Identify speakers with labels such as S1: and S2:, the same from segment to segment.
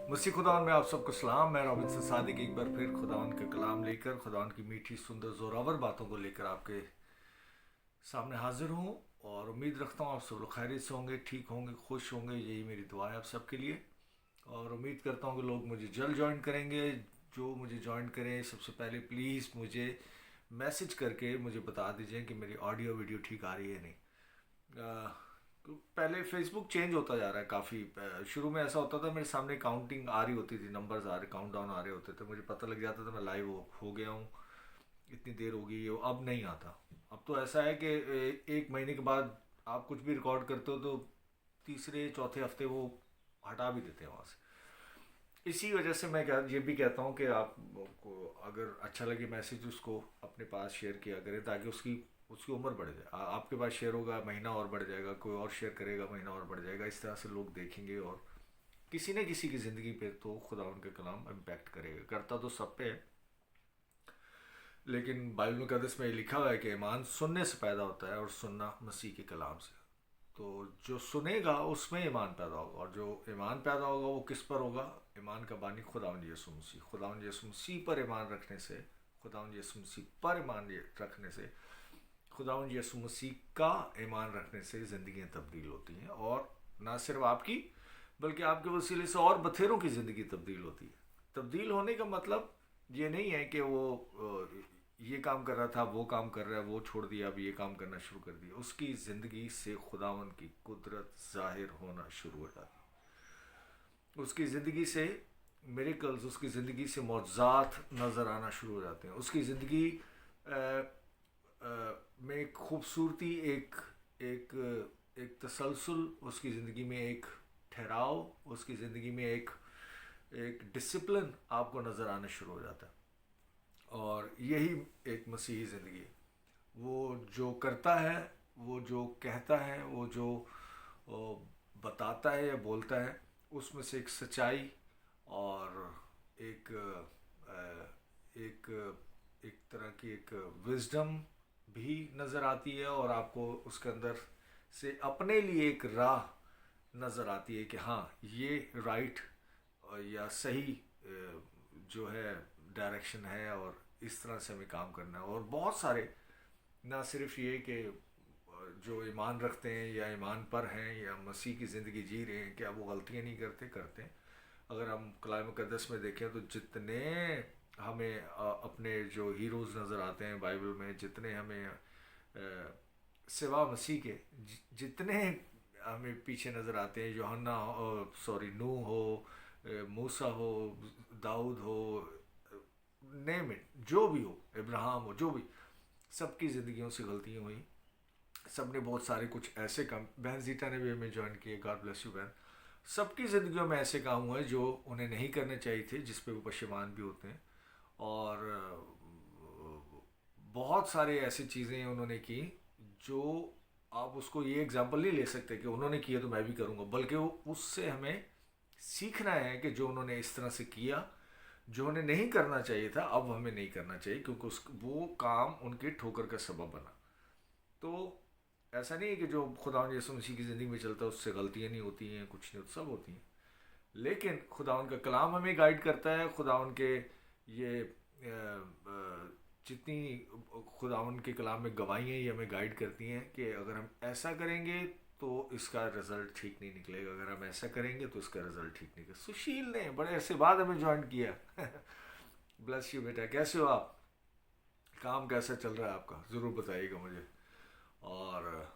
S1: मसीह खुदावन में आप सबको सलाम। मैं रॉबिन्सन सादिक एक बार फिर खुदावन का कलाम लेकर, खुदावन की मीठी सुंदर जोरावर बातों को लेकर आपके सामने हाजिर हूँ। और उम्मीद रखता हूँ आप सब लोग खैरियत से होंगे, ठीक होंगे, खुश होंगे। यही मेरी दुआ है आप सबके लिए। और उम्मीद करता हूँ कि लोग मुझे जल्द ज्वाइन करेंगे। जो मुझे ज्वाइन करें, सबसे पहले प्लीज़ मुझे मैसेज करके मुझे बता दीजिए कि मेरी ऑडियो वीडियो ठीक आ रही है नहीं। पहले फेसबुक चेंज होता जा रहा है काफ़ी। शुरू में ऐसा होता था, मेरे सामने काउंटिंग आ रही होती थी, नंबर्स आ रहे, काउंट डाउन आ रहे होते थे, मुझे पता लग जाता था मैं लाइव हो गया हूँ, इतनी देर हो गई है। अब नहीं आता। अब तो ऐसा है कि एक महीने के बाद आप कुछ भी रिकॉर्ड करते हो तो तीसरे चौथे हफ्ते वो हटा भी देते हैं वहाँ से। इसी वजह से मैं ये भी कहता हूँ कि आपको अगर अच्छा लगे मैसेज, उसको अपने पास शेयर किया करें ताकि उसकी उसकी उम्र बढ़ जाए। आपके पास शेयर होगा, महीना और बढ़ जाएगा, कोई और शेयर करेगा, महीना और बढ़ जाएगा। इस तरह से लोग देखेंगे और किसी न किसी की ज़िंदगी पे तो खुदा उनके कलाम इम्पैक्ट करेगा। करता तो सब पे है, लेकिन बाइबल मुक़द्दस में लिखा हुआ है कि ईमान सुनने से पैदा होता है और सुनना मसीह के कलाम से। तो जो सुनेगा उसमें ईमान पैदा होगा, और जो ईमान पैदा होगा वो किस पर होगा? ईमान का बानी खुदावंद यीशु मसीह। खुदावंद यीशु मसीह पर ईमान रखने से, खुदावंद यीशु मसीह पर ईमान रखने से, खुदावंद यीशु मसीह का ईमान रखने से ज़िंदगियाँ तब्दील होती हैं। और ना सिर्फ आपकी, बल्कि आपके वसीले से और बथेरों की ज़िंदगी तब्दील होती है। तब्दील होने का मतलब ये नहीं है कि वो ये काम कर रहा था, वो काम कर रहा है, वो छोड़ दिया, अब ये काम करना शुरू कर दिया। उसकी ज़िंदगी से खुदावन की कुदरत ज़ाहिर होना शुरू हो जाती है। उसकी ज़िंदगी से मिरेकल्स, उसकी ज़िंदगी से मौज़ात नज़र आना शुरू हो जाते हैं। उसकी ज़िंदगी में एक खूबसूरती, एक एक एक तसलसल, उसकी ज़िंदगी में एक ठहराव, उसकी ज़िंदगी में एक एक डिसिप्लिन आपको नज़र आना शुरू हो जाता है। और यही एक मसीही ज़िंदगी है। वो जो करता है, वो जो कहता है, वो जो बताता है या बोलता है, उसमें से एक सच्चाई और एक एक एक तरह की एक विजडम भी नज़र आती है। और आपको उसके अंदर से अपने लिए एक राह नज़र आती है कि हाँ, ये राइट या सही जो है डायरेक्शन है, और इस तरह से हमें काम करना है। और बहुत सारे, ना सिर्फ ये कि जो ईमान रखते हैं या ईमान पर हैं या मसीह की ज़िंदगी जी रहे हैं, क्या वो गलतियाँ नहीं करते हैं। अगर हम कलाम मुक़द्दस में देखें तो जितने हमें अपने जो हीरोज़ नज़र आते हैं बाइबल में, जितने हमें सिवा मसीह के जितने हमें पीछे नज़र आते हैं, यूहन्ना सॉरी नूह हो, मूसा हो, दाऊद हो, नेम इट, जो भी हो, इब्राहिम हो, जो भी, सबकी ज़िंदगियों से गलतियाँ हुई। सब ने बहुत सारे कुछ ऐसे काम, बहन जीता ने भी हमें ज्वाइन किए, गॉड ब्लेस यू बहन। सबकी ज़िंदगियों में ऐसे काम हुए जो उन्हें नहीं करने चाहिए थे, जिस पे वो पशेमान भी होते हैं। और बहुत सारे ऐसी चीज़ें उन्होंने की जो आप उसको ये एग्जाम्पल नहीं ले सकते कि उन्होंने किया तो मैं भी करूँगा, बल्कि वो उससे हमें सीखना है कि जो उन्होंने इस तरह से किया, जो उन्हें नहीं करना चाहिए था, अब हमें नहीं करना चाहिए, क्योंकि उस वो काम उनके ठोकर का सबब बना। तो ऐसा नहीं है कि जो खुदावंद यीशु मसीह की ज़िंदगी में चलता है उससे गलतियाँ नहीं होती हैं, कुछ नहीं होता, सब होती हैं। लेकिन खुदावंद का कलाम हमें गाइड करता है। खुदावंद के ये जितनी खुदावंद के कलाम में गवाहियाँ ये हमें गाइड करती हैं कि अगर हम ऐसा करेंगे तो इसका रिज़ल्ट ठीक नहीं निकलेगा, अगर हम ऐसा करेंगे तो इसका रिज़ल्ट ठीक निकलेगा। सुशील ने बड़े अरसे बाद हमें ज्वाइन किया। ब्लेस यू बेटा, कैसे हो आप? काम कैसा चल रहा है आपका? ज़रूर बताइएगा मुझे। और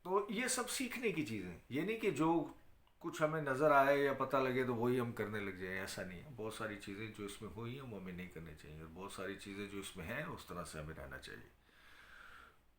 S1: तो ये सब सीखने की चीज़ें, ये नहीं कि जो कुछ हमें नज़र आए या पता लगे तो वही हम करने लग जाए, ऐसा नहीं है। बहुत सारी चीज़ें जो इसमें हुई हैं वो हमें नहीं करनी चाहिए, और बहुत सारी चीज़ें जो इसमें हैं उस तरह से हमें रहना चाहिए।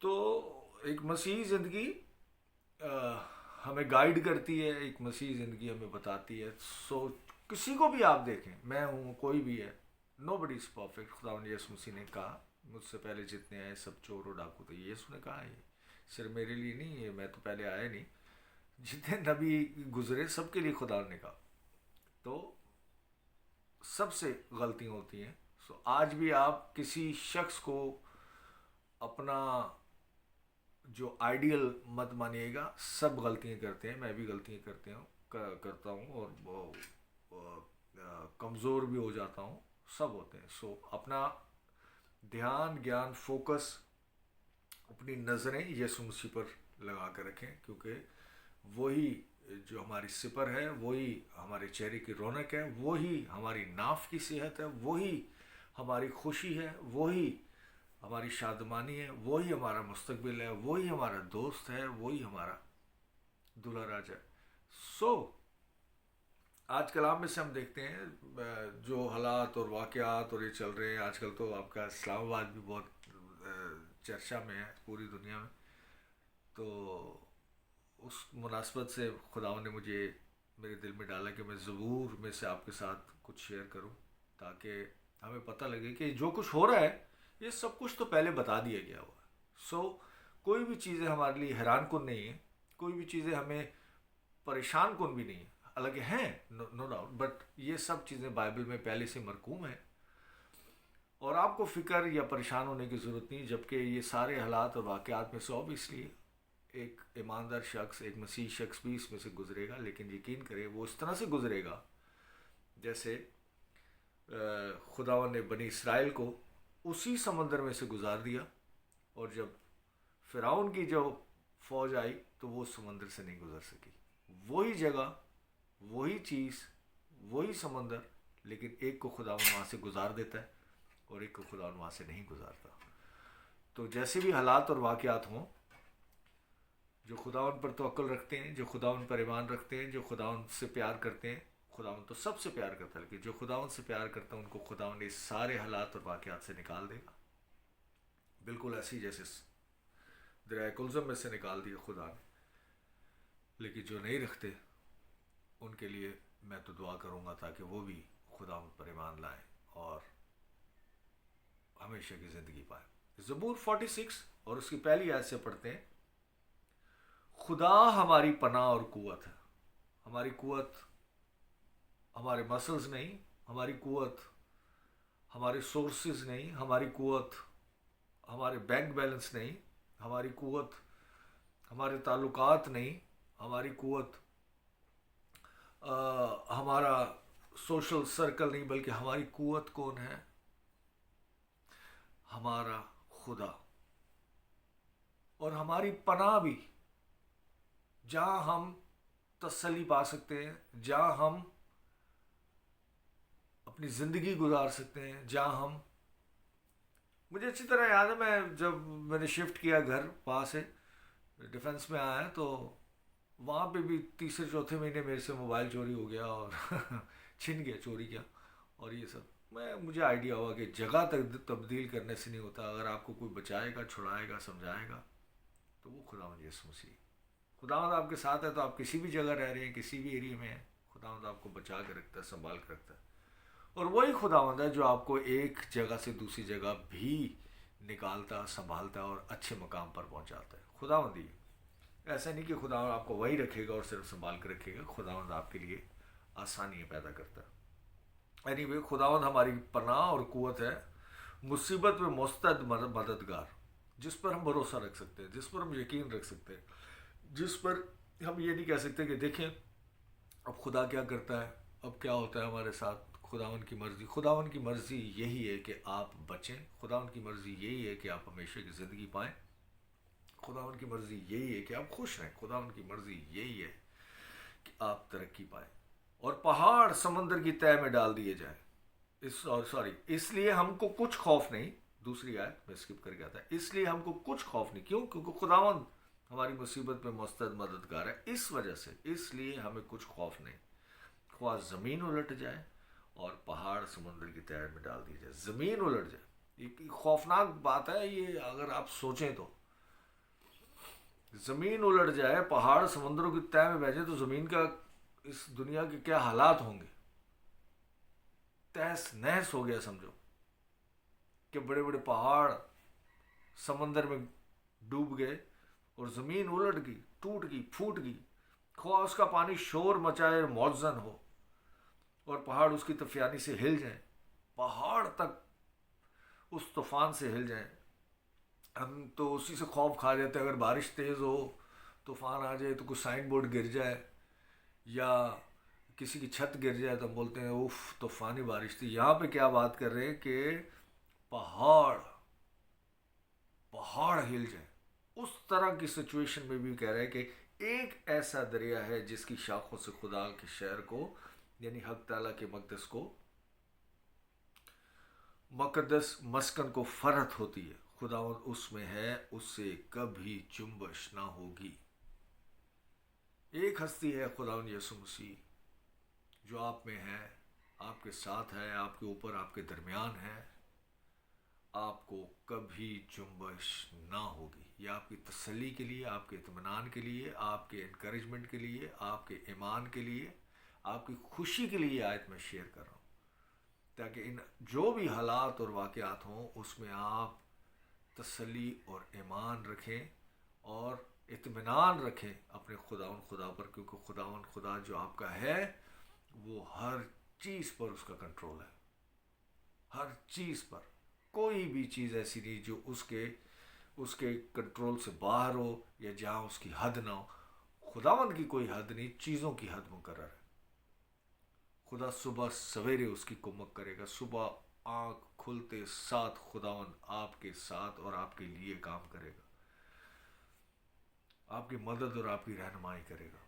S1: तो एक मसीही ज़िंदगी हमें गाइड करती है, एक मसीही ज़िंदगी हमें बताती है। सो किसी को भी आप देखें, मैं हूँ, कोई भी है, नो बडी इज़ परफेक्ट। खुदावंद यीशु मसीह ने कहा, मुझसे पहले जितने आए सब चोर और डाकू थे। यीशु ने कहा, ये सिर्फ मेरे लिए नहीं है, मैं तो पहले आया नहीं, जितने नबी गुजरे सबके लिए खुदा ने कहा। तो सबसे गलतियाँ होती हैं। सो आज भी आप किसी शख्स को अपना जो आइडियल मत मानिएगा। सब गलतियाँ करते हैं, मैं भी गलतियाँ करता हूँ, और कमज़ोर भी हो जाता हूँ, सब होते हैं। सो अपना ध्यान, ज्ञान, फोकस, अपनी नज़रें यीशु मसीह पर लगा कर रखें, क्योंकि वही जो हमारी सिपर है, वही हमारे चेहरे की रौनक है, वही हमारी नाफ की सेहत है, वही हमारी खुशी है, वही हमारी शादमानी है, वही हमारा मुस्तकबिल है, वही हमारा दोस्त है, वही हमारा दूल्हा राजा है। सो आज कलाम में से हम देखते हैं जो हालात और वाक़यात और ये चल रहे हैं आजकल, तो आपका इस्लामाबाद भी बहुत चर्चा में है पूरी दुनिया में। तो उस मुनासबत से खुदावंद ने मुझे मेरे दिल में डाला कि मैं ज़बूर में से आपके साथ कुछ शेयर करूं, ताकि हमें पता लगे कि जो कुछ हो रहा है ये सब कुछ तो पहले बता दिया गया हुआ है। सो कोई भी चीज़ें हमारे लिए हैरान कुन नहीं है, कोई भी चीज़ें हमें परेशान कुन भी नहीं है, हालांकि हैं, नो डाउट, बट ये सब चीज़ें बाइबल में पहले से मरकूम हैं और आपको फ़िक्र या परेशान होने की ज़रूरत नहीं। जबकि ये सारे हालात और वाक़यात में से ऑब्वियसली एक ईमानदार शख्स, एक मसीह शख्स भी इसमें से गुजरेगा, लेकिन यकीन करें वो इस तरह से गुजरेगा जैसे खुदावंद ने बनी इसराइल को उसी समंदर में से गुजार दिया, और जब फ़िरौन की जो फ़ौज आई तो वो समंदर से नहीं गुजर सकी। वही जगह, वही चीज़, वही समंदर, लेकिन एक को खुदावंद वहाँ से गुजार देता है और एक को खुदावंद वहाँ से नहीं गुजारता। तो जैसे भी हालात और वाक़यात हों, जो खुदावंद पर तवक्कुल रखते हैं, जो खुदावंद पर ईमान रखते हैं, जो खुदावंद से प्यार करते हैं, खुदावंद तो सबसे प्यार करता है, लेकिन जो खुदावंद से प्यार करता है उनको खुदावंद इस सारे हालात और वाक़यात से निकाल देगा, बिल्कुल ऐसी जैसे दरिया कुलज़म में से निकाल दिया खुदा ने। लेकिन जो नहीं रखते उनके लिए मैं तो दुआ करूँगा ताकि वो भी खुदावंद पर ईमान लाएँ और हमेशा की ज़िंदगी पाए। ज़बूर 46 और उसकी पहली आयत से पढ़ते हैं, खुदा हमारी पनाह और कुव्वत है। हमारी कुव्वत हमारे मसल्स नहीं, हमारी कुव्वत हमारे सोर्सेज नहीं, हमारी कुव्वत हमारे बैंक बैलेंस नहीं, हमारी कुव्वत हमारे ताल्लुकात नहीं, हमारी कुव्वत हमारा सोशल सर्कल नहीं, बल्कि हमारी कुव्वत कौन है? हमारा खुदा। और हमारी पनाह भी, जहाँ हम तसल्ली पा सकते हैं, जहाँ हम अपनी ज़िंदगी गुजार सकते हैं, जहाँ हम, मुझे अच्छी तरह याद है, मैं जब मैंने शिफ्ट किया घर वहाँ से डिफेंस में आया, तो वहाँ पे भी तीसरे चौथे महीने मेरे से मोबाइल चोरी हो गया और छिन गया, चोरी किया और ये सब। मुझे आइडिया हुआ कि जगह तक तब्दील करने से नहीं होता, अगर आपको कोई बचाएगा, छुड़ाएगा, समझाएगा तो वो खुदावंद यीशु मसीह। खुदावंद आपके साथ है तो आप किसी भी जगह रह रहे हैं, किसी भी एरिया में हैं, खुदावंद आपको बचा के रखता है, संभाल के रखता है। और वही खुदावंद है जो आपको एक जगह से दूसरी जगह भी निकालता, संभालता है और अच्छे मकाम पर पहुंचाता है। खुदावंद ही, ऐसा नहीं कि खुदावंद आपको वही रखेगा और सिर्फ संभाल के रखेगा, खुदावंद आपके लिए आसानियाँ पैदा करता है। एनीवे, खुदावंद हमारी पनाह और कुव्वत है, मुसीबत में मुस्तैद मददगार, जिस पर हम भरोसा रख सकते हैं, जिस पर हम यकीन रख सकते हैं, जिस पर हम ये नहीं कह सकते कि देखें अब खुदा क्या करता है, अब क्या होता है हमारे साथ। खुदावंद की मर्ज़ी, खुदावंद की मर्ज़ी यही है कि आप बचें, खुदावंद की मर्ज़ी यही है कि आप हमेशा की ज़िंदगी पाएँ, खुदावंद की मर्ज़ी यही है कि आप खुश रहें, खुदावंद की मर्ज़ी यही है कि आप तरक्की पाएँ और पहाड़ समंदर की तह में डाल दिए जाए। इसलिए हमको कुछ खौफ नहीं, दूसरी आयत मैं स्किप कर गया था, इसलिए हमको कुछ खौफ नहीं। क्यों? क्योंकि खुदावंद हमारी मुसीबत में मुस्तैद मददगार है। इस वजह से, इसलिए हमें कुछ खौफ नहीं। ख्वाह ज़मीन उलट जाए और पहाड़ समुद्र की तह में डाल दिए जाए, ज़मीन उलट जाए, एक खौफनाक बात है ये, अगर आप सोचें तो। ज़मीन उलट जाए, पहाड़ समुद्रों की तह में बह जाए, तो ज़मीन का, इस दुनिया के क्या हालात होंगे। तहस नहस हो गया समझो, कि बड़े बड़े पहाड़ समंदर में डूब गए और ज़मीन उलट गई, टूट गई, फूट गई। ख्वाह उसका पानी शोर मचाए, मौजन हो और पहाड़ उसकी तफियानी से हिल जाएं, पहाड़ तक उस तूफ़ान से हिल जाएं। हम तो उसी से खौफ खा जाते हैं, अगर बारिश तेज़ हो, तूफ़ान आ जाए तो कुछ साइन बोर्ड गिर जाए या کسی کی چھت گر جائے تو ہم بولتے ہیں اوف طوفانی بارش تھی. یہاں پہ کیا بات کر رہے ہیں کہ پہاڑ ہل جائے. اس طرح کی سچویشن میں بھی کہہ رہے ہیں کہ ایک ایسا دریا ہے جس کی شاخوں سے خدا کے شہر کو یعنی حق تعالیٰ کے مقدس کو مقدس مسکن کو فرحت ہوتی ہے. خداوند اس میں ہے, اس سے کبھی جنبش نہ ہوگی. ایک ہستی ہے خداوند یسوع مسیح جو آپ میں ہے, آپ کے ساتھ ہے, آپ کے اوپر, آپ کے درمیان ہے. آپ کو کبھی جنبش نہ ہوگی. یہ آپ کی تسلی کے لیے, آپ کے اطمینان کے لیے, آپ کے انکریجمنٹ کے لیے, آپ کے ایمان کے لیے, آپ کی خوشی کے لیے آیت میں شیئر کر رہا ہوں, تاکہ ان جو بھی حالات اور واقعات ہوں اس میں آپ تسلی اور ایمان رکھیں اور اطمینان رکھیں اپنے خدا پر, کیونکہ خدا جو آپ کا ہے وہ ہر چیز پر اس کا کنٹرول ہے. ہر چیز پر کوئی بھی چیز ایسی نہیں جو اس کے کنٹرول سے باہر ہو یا جہاں اس کی حد نہ ہو. خداوند کی کوئی حد نہیں, چیزوں کی حد مقرر ہے. خدا صبح سویرے اس کی کمک کرے گا. صبح آنکھ کھلتے ساتھ خداوند آپ کے ساتھ اور آپ کے لیے کام کرے گا, آپ کی مدد اور آپ کی رہنمائی کرے گا.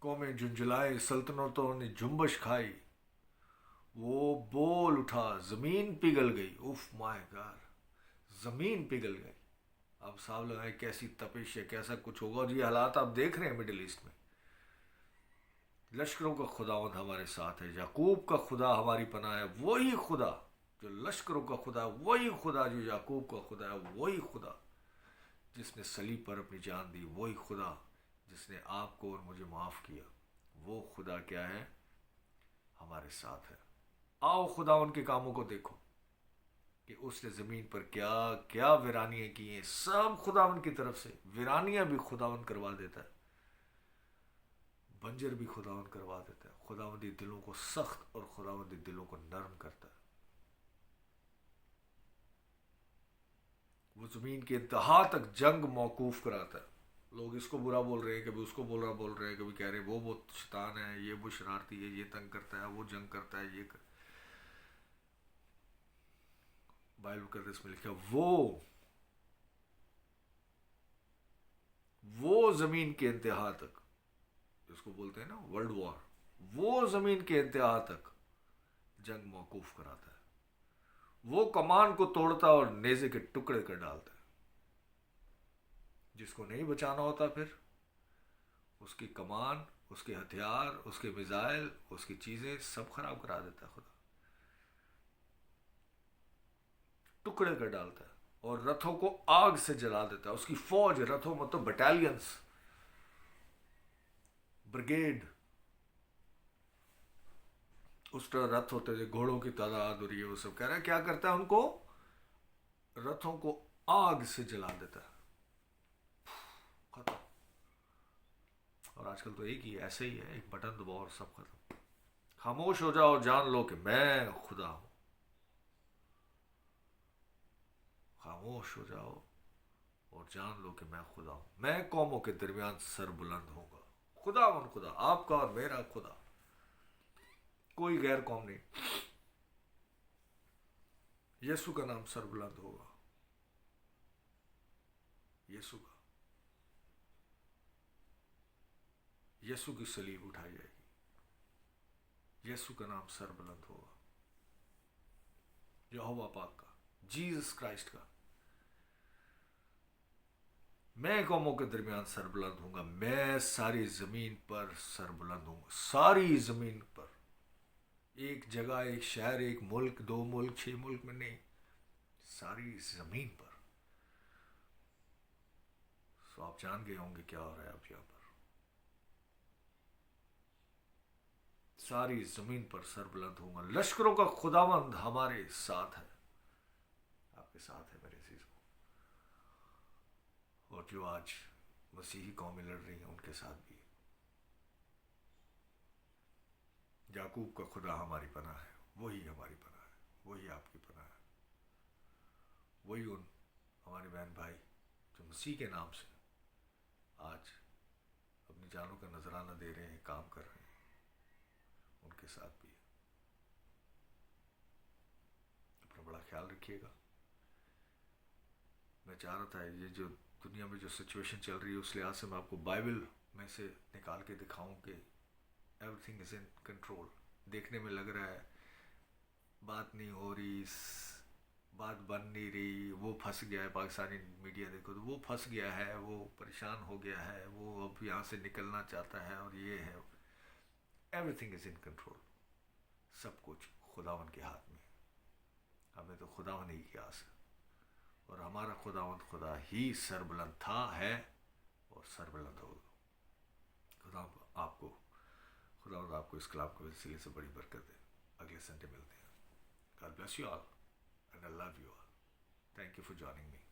S1: قومیں جھنجھلائے, سلطنتوں نے جنبش کھائی, وہ بول اٹھا, زمین پگھل گئی. اوف مائی گاڈ, زمین پگھل گئی. اب صاحب لگائے کیسی تپش ہے, کیسا کچھ ہوگا. اور یہ حالات آپ دیکھ رہے ہیں مڈل ایسٹ میں. لشکروں کا خداوند ہمارے ساتھ ہے. یعقوب کا خدا ہماری پناہ ہے. وہی خدا جو لشکروں کا خدا ہے, وہی خدا جو یعقوب کا خدا ہے, وہی خدا جس نے صلیب پر اپنی جان دی, وہی خدا جس نے آپ کو اور مجھے معاف کیا, وہ خدا کیا ہے, ہمارے ساتھ ہے. آؤ خداوند کے کاموں کو دیکھو کہ اس نے زمین پر کیا کیا ویرانیاں کی ہیں. سب خداوند کی طرف سے. ویرانیاں بھی خداوند کروا دیتا ہے, بنجر بھی خداوند کروا دیتا ہے. خداوندی دلوں کو سخت اور خداوندی دلوں کو نرم کرتا ہے. وہ زمین کے انتہا تک جنگ موقوف کراتا ہے. لوگ اس کو برا بول رہے ہیں, کبھی اس کو برا بول رہے ہیں, کبھی کہہ رہے ہیں وہ بہت شیطان ہے, یہ وہ شرارتی ہے, یہ تنگ کرتا ہے, وہ جنگ کرتا ہے, یہ بائبل مقدس میں لکھا وہ زمین کے انتہا تک, اس کو بولتے ہیں نا ورلڈ وار, وہ زمین کے انتہا تک جنگ موقوف کراتا ہے. وہ کمان کو توڑتا اور نیزے کے ٹکڑے کر ڈالتا ہے. جس کو نہیں بچانا ہوتا پھر اس کی کمان, اس کے ہتھیار, اس کے میزائل, اس کی چیزیں سب خراب کرا دیتا ہے. خدا ٹکڑے کر ڈالتا ہے اور رتھوں کو آگ سے جلا دیتا ہے. اس کی فوج, رتھوں مطلب بٹالینز, بریگیڈ, اس طرح رتھ ہوتے تھے, گھوڑوں کی تعداد, اور یہ وہ سب. کہہ رہا ہے کیا کرتا ہے, ان کو رتھوں کو آگ سے جلا دیتا ہے, ختم. اور آج کل تو ایک ہی ایسا ہی ہے, ایک بٹن دباؤ اور سب ختم. خاموش ہو جاؤ, جان لو کہ میں خدا ہوں. خاموش ہو جاؤ اور جان لو کہ میں خدا ہوں. میں قوموں کے درمیان سر بلند ہوں گا. خدا آپ کا اور میرا خدا, کوئی غیر قوم نہیں. یسوع کا نام سر بلند ہوگا, یسوع کا, یسوع کی صلیب اٹھائی جائے گی. یسوع کا نام سر بلند ہوگا, یہوہ پاک کا, جیسس کرائسٹ کا. میں قوموں کے درمیان سر بلند ہوں گا. میں ساری زمین پر سر بلند ہوں گا. ساری زمین پر, ایک جگہ, ایک شہر, ایک ملک, 2 ملک, 6 ملک میں نہیں, ساری زمین پر. سو آپ جان گئے ہوں گے کیا ہو رہا ہے اب یہاں پر. ساری زمین پر سر بلند ہوں گا. لشکروں کا خداوند ہمارے ساتھ ہے. آپ کے ساتھ ہے میرے عزیزو. اور جو آج مسیحی قومیں لڑ رہی ہیں ان کے ساتھ بھی. یعقوب کا خدا ہماری پناہ ہے, وہی ہماری پناہ ہے, وہی آپ کی پناہ ہے. وہی ان ہمارے بہن بھائی جو مسیح کے نام سے آج اپنی جانوں کا نذرانہ دے رہے ہیں، کام کر رہے ہیں، ان کے ساتھ بھی اپنا بڑا خیال رکھیے گا۔ میں چاہ رہا تھا یہ جو دنیا میں جو سچویشن چل رہی ہے اس لحاظ سے میں آپ کو بائبل میں سے نکال کے دکھاؤں کہ every thing is in control. دیکھنے میں لگ رہا ہے بات نہیں ہو رہی، بات بن نہیں رہی، وہ پھنس گیا ہے، پاکستانی میڈیا دیکھو تو وہ پھنس گیا ہے، وہ پریشان ہو گیا ہے، وہ اب یہاں سے نکلنا چاہتا ہے، اور یہ ہے everything is in control. سب کچھ خداوند کے ہاتھ میں، ہمیں تو خداوند ہی کی آس ہے، اور ہمارا خداوند خدا ہی سربلند تھا، ہے اور سربلند ہوگا۔ خداوند آپ کو اس کلام کے وسیلے سے بڑی برکت دے۔ اگلے سنڈے ملتے ہیں۔ God bless you all and I love you all. Thank you for joining me.